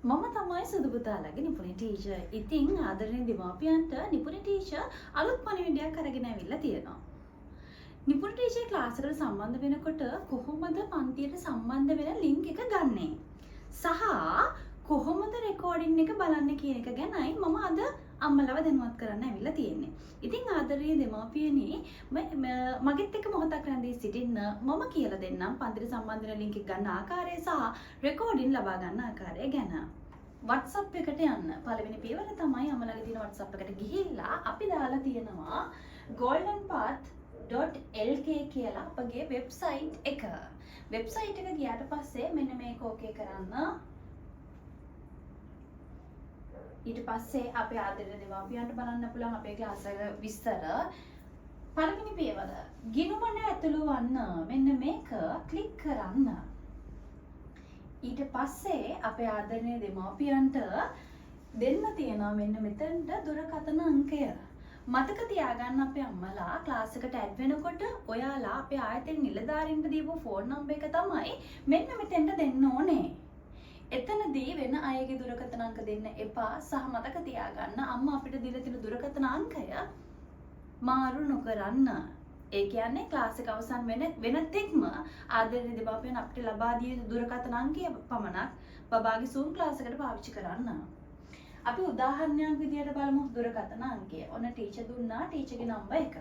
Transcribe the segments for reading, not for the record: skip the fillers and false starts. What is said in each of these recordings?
මම තමයි සුදු පුතාලගේ නිපුණි ටීචර්. ඉතින් ආදරණීය දෙමාපියන්ට නිපුණි ටීචර් අලුත් පණිවිඩයක් අරගෙන ඇවිල්ලා තියෙනවා. නිපුණි ටීචර් ක්ලාස් එකට සම්බන්ධ වෙනකොට කොහොමද පන්තියට සම්බන්ධ වෙන ලින්ක් එක ගන්නෙ? සහ කොහොමද රෙකෝඩින් එක බලන්නේ කියන එක ගැනයි මම අද අම්මලව දැනුවත් කරන්න ඇවිල්ලා තියෙන්නේ. ඉතින් ආදරණීය දෙමාපියනි මගෙත් එක්ක මොහොතක් රැඳී සිටින්න මම කියලා දෙන්නම් පන්තියට සම්බන්ධ වෙන ලින්ක් එක ගන්න ආකාරය සහ රෙකෝඩින් ලබා ගන්න ආකාරය ගැන. WhatsApp එකට යන්න. පළවෙනි පියවර තමයි අම්මලගේ තියෙන WhatsApp එකට ගිහිල්ලා අපි දාලා තියෙනවා goldenpath.lk කියලා අපගේ වෙබ්සයිට් එක. වෙබ්සයිට් එක ගියාට පස්සේ මෙන්න මේක ඕකේ කරන්න. ඊට පස්සේ අපේ ආදරණීය දෙමාපියන්ට බලන්න පුළුවන් අපේ ක්ලාස් එක විස්තර. පළවෙනි පියවර ගිණුමන ඇතුළු වන්න මෙන්න මේක ක්ලික් කරන්න. ඊට පස්සේ අපේ ආදරණීය දෙමාපියන්ට දෙන්න තියෙනවා මෙන්න මෙතනට දුරකථන අංකය. මතක තියාගන්න අපේ අම්මලා ක්ලාස් එකට ඇඩ් වෙනකොට ඔයාලා අපේ ආයතන නිලධාරීන්ට දීපු ෆෝන් නම්බර් එක තමයි මෙන්න මෙතෙන්ට දෙන්න ඕනේ. එතනදී වෙන අයගේ දුරකථන අංක දෙන්න එපා සහ මතක තියාගන්න අම්මා අපිට දීලා තියෙන දුරකථන අංකය මාරු නොකරන්න. ඒ කියන්නේ ක්ලාස් එක අවසන් වෙනතෙක්ම ආදරණීය දෙමාපියන් අපිට ලබා දිය යුතු දුරකථන අංකය පමණක් බබාගේ Zoom ක්ලාස් එකට පාවිච්චි කරන්න. අපි උදාහරණයක් විදියට බලමු දුරකථන අංකය. ඔන්න ටීචර් දුන්නා ටීචර්ගේ නම්බර් එක.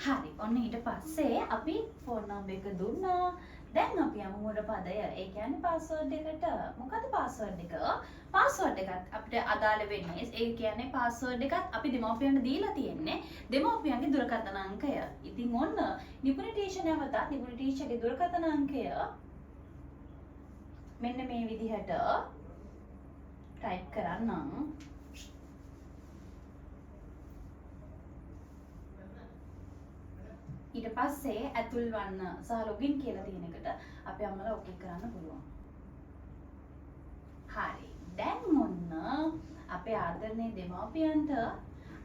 හරි. ඔන්න ඊට පස්සේ අපි ෆෝන් නම්බර් එක දුන්නා. දැන් අපි යමු මුල පදය. ඒ කියන්නේ පාස්වර්ඩ් එකට. මොකද පාස්වර්ඩ් එක? පාස්වර්ඩ් එකත් අපිට අදාළ වෙන්නේ. ඒ කියන්නේ පාස්වර්ඩ් එකත් අපි දෙමාපියන්ට දීලා තියෙන්නේ දෙමාපියන්ගේ දුරකථන අංකය. ඉතින් ඔන්න නිපුණි ටීචර් නැවතත් නිපුණි ටීචර්ගේ දුරකථන අංකය මෙන්න මේ විදිහට ටයිප් කරන්නම්. ඊට පස්සේ ඇතුල් වන්න සහ ලොගින් කියලා තියෙන එකට අපි අම්මලා ඔකේ කරන්න පුළුවන්. හරි. දැන් මොන්න අපේ ආදරණීය දෙමාපියන්ට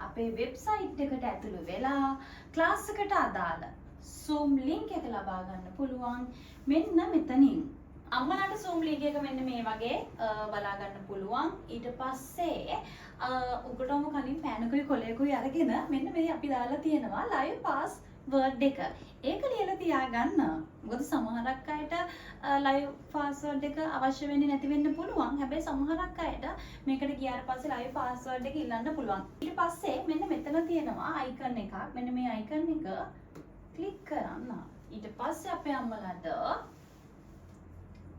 අපේ වෙබ්සයිට් එකට ඇතුළු වෙලා ක්ලාස් එකට අදාළ Zoom link එක ලබා ගන්න පුළුවන් මෙන්න මෙතනින්. අම්මලාට Zoom link එක මෙන්න මේ වගේ බලා ගන්න පුළුවන්. ඊට පස්සේ උගටම කලින් පෑනකුයි කොලයකුයි අරගෙන මෙන්න මේ අපි දාලා තියෙනවා live pass වර්ඩ් එක. ඒක ලියලා තියාගන්න. මොකද සමහරක් අයට live password එක අවශ්‍ය වෙන්නේ නැති වෙන්න පුළුවන්. හැබැයි සමහරක් අයට මේකට ගියාට පස්සේ live password එක ඉල්ලන්න පුළුවන්. ඊට පස්සේ මෙන්න මෙතන තියෙනවා icon එකක්. මෙන්න මේ icon එක ක්ලික් කරන්න. ඊට පස්සේ අපේ අම්මලාට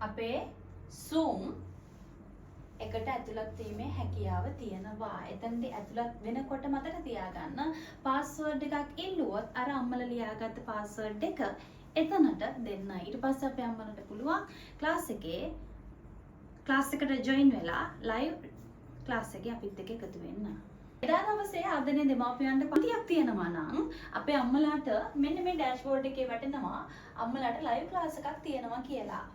අපේ Zoom එකට ඇතුළත් වීමේ හැකියාව තියෙනවා. එතනදී ඇතුළත් වෙනකොට මතක තියාගන්න පාස්වර්ඩ් එකක් ඉල්ලුවොත් අර අම්මලා ලියාගත්ත පාස්වර්ඩ් එක එතනට දෙන්න. ඊට පස්සේ අපේ අම්මලාට පුළුවන් ක්ලාස් එකට ජොයින් වෙලා ලයිව් ක්ලාස් එකේ අපිත් එක්ක එකතු වෙන්න. එදා දවසේ ආදරණීය දෙමාපියන්ට පන්තියක් තියෙනවා නම් අපේ අම්මලාට මෙන්න මේ ඩෑෂ්බෝඩ් එකේ වැටෙනවා අම්මලාට ලයිව් ක්ලාස් එකක් තියෙනවා කියලා.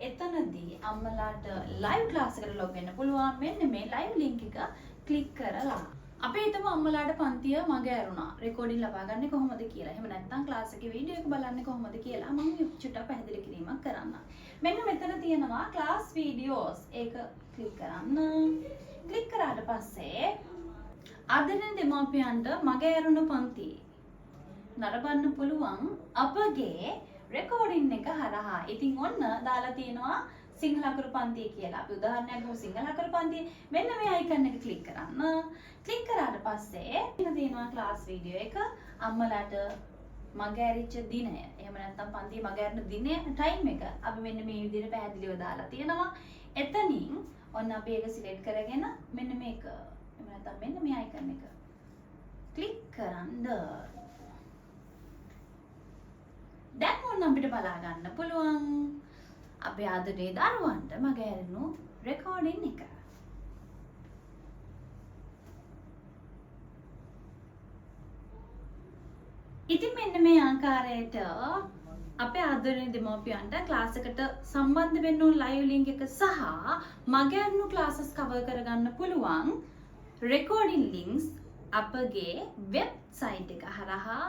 එතනදී අම්මලාට ලයිව් ක්ලාස් එකට ලොග් වෙන්න පුළුවන්. මෙන්න මේ ලයිව් ලින්ක් එක ක්ලික් කරලා. අපි හිතමු අම්මලාට පන්තිය මග ඇරුණා. රෙකෝඩින් ලබා ගන්නේ කොහොමද කියලා. එහෙම නැත්නම් ක්ලාස් එකේ වීඩියෝ එක බලන්නේ කොහොමද කියලා මම චුට්ටක් පැහැදිලි කිරීමක් කරන්න. මෙන්න මෙතන තියෙනවා ක්ලාස් වීඩියෝස්. ඒක ක්ලික් කරන්න. ක්ලික් කරාට පස්සේ ආදරණීය දෙමාපියන්ට මග ඇරුණු පන්ති නරඹන්න පුළුවන් අපගේ රෙකෝඩින් එක හරහා. ඉතින් ඔන්න දාලා තියෙනවා සිංහල අකුරු පන්තිය කියලා. අපි උදාහරණයක් ගමු සිංහල අකුරු පන්තිය. මෙන්න මේ අයිකන් එක ක්ලික් කරන්න. ක්ලික් කරාට පස්සේ එන්න තියෙනවා ක්ලාස් වීඩියෝ එක. අම්මලාට මග ඇරිච්ච දිනය. එහෙම නැත්නම් පන්තිය මග ඇරෙන දිනය ටයිම් එක අපි මෙන්න මේ විදිහට පැහැදිලිව දාලා තියෙනවා. එතනින් ඔන්න අපි ඒක සිලෙක්ට් කරගෙන මෙන්න මේක. එහෙම නැත්නම් මෙන්න මේ අයිකන් එක ක්ලික් කරන්න. දැන් ඕන අපිට බලා ගන්න පුළුවන් අපේ ආදරේ දරුවන්ට මග ඇරෙනු රෙකෝඩින් එක. ඉතින් මෙන්න මේ ආකාරයට අපේ ආදරේ දෙමාපියන්ට ක්ලාස් එකට සම්බන්ධ වෙන්න ඕන ලයිව් ලින්ක් එක සහ මග ඇරෙනු ක්ලාසස් කවර් කරගන්න පුළුවන් රෙකෝඩින් ලින්ක්ස් අපගේ වෙබ්සයිට් එක හරහා